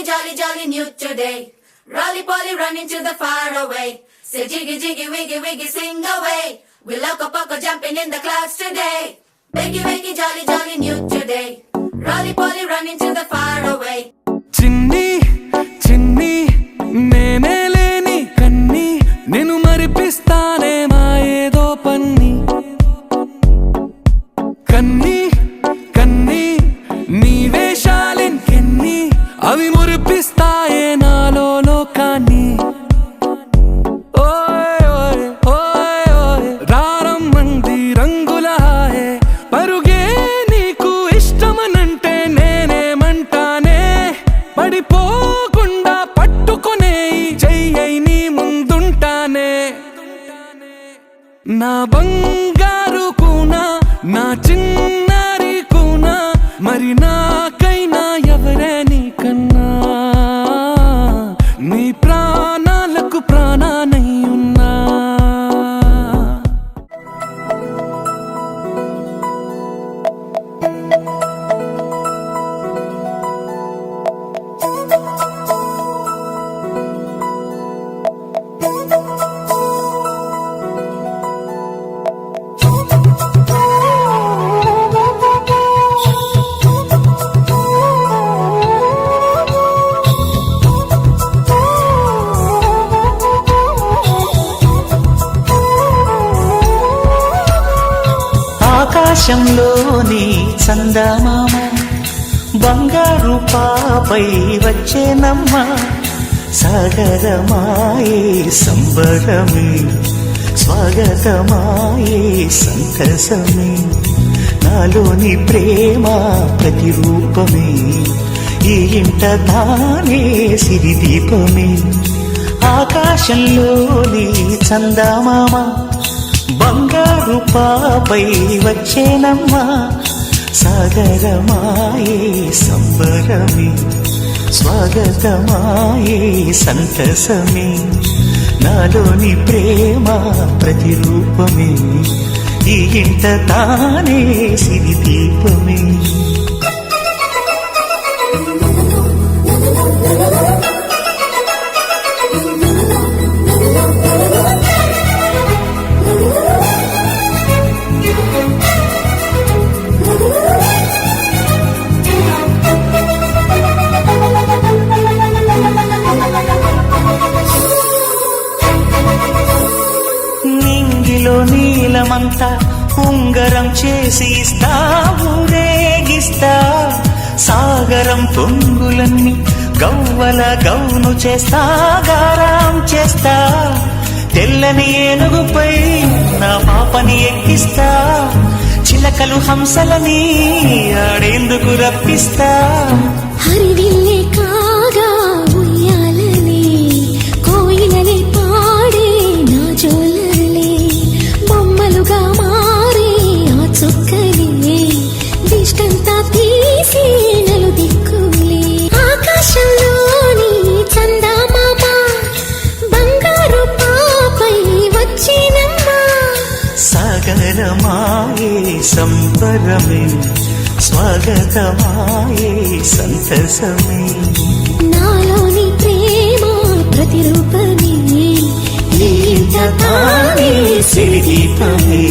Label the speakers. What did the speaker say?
Speaker 1: jolly, jolly new today. Rolly poly running to the far away. Say jiggy, jiggy, wiggy, wiggy, sing away. We loco poco jumping in the clouds today. Wiggy, wiggy, jolly, jolly new today. Rolly poly running to the far away.
Speaker 2: చిన్ని చిన్ని నేనే లేని కన్ని నేను మరిపిస్తానే మా ఏదో పన్ని కన్ని కన్ని నీ వేషాలెన్కెన్ని అవి మురిపిస్తాయే నాలో లోకాన్ని ఓయ్ ఓయ్ ఓయ్ ఓయ్ రారమ్మంది రంగుల హాయే పరుగే నీకు ఇష్టమనంటే నేనేమంటానే పడిపోకుండా పట్టుకునే చెయ్యై నీ ముందుంటానే నా బంగారు కూనా నా చిన్నారి కూనా మరి నాకైనా ఎవరే నీకన్నా నీ ప్రాణాలకు ప్రాణానై ఉన్నా
Speaker 3: ఆకాశంలోని చందమామ బంగారు పాపై వచ్చేనమ్మ సాగరమాయే సంబరమే స్వాగతమాయే సంతసమే నాలోని ప్రేమ ప్రతిరూపమే ఈ ఇంట తానే సిరిదీపమే ఆకాశంలోని చందమామ బంగారు పాపై వచ్చేనమ్మా సాగరమాయే సంబరమే స్వాగతమాయే సంతసమే నాలోని ప్రేమ ప్రతిరూపమే ఈ ఇంట తానే సిరిదీపమే నీలమంతా ఉంగరం చేసి ఇస్తా ఊరేగిస్తా సాగరం పొంగులన్నీ గవ్వల గౌను చేస్తా గారాం చేస్తా తెల్లని ఏనుగుపై నా పాపని ఎక్కిస్తా చిలకలు హంసలని ఆడేందుకు రప్పిస్తా
Speaker 4: హరివిల్లే కాగా ఉయ్యాలనే కోయిలనే పాడే నా జోలలే బొమ్మలుగా మారే ఆ చుక్కలే దిష్టంతా తీసి నలు దిక్కులే ఆకాశంలోని చందమామ బంగారు పాపై వచ్చినమ్మా
Speaker 3: సాగరమాయే సంబరమే స్వాగతమాయే సంతసమే
Speaker 4: నాలోని ప్రేమ ప్రతిరూపమే
Speaker 3: ఈ ఇంట తానే సిరిదీపమే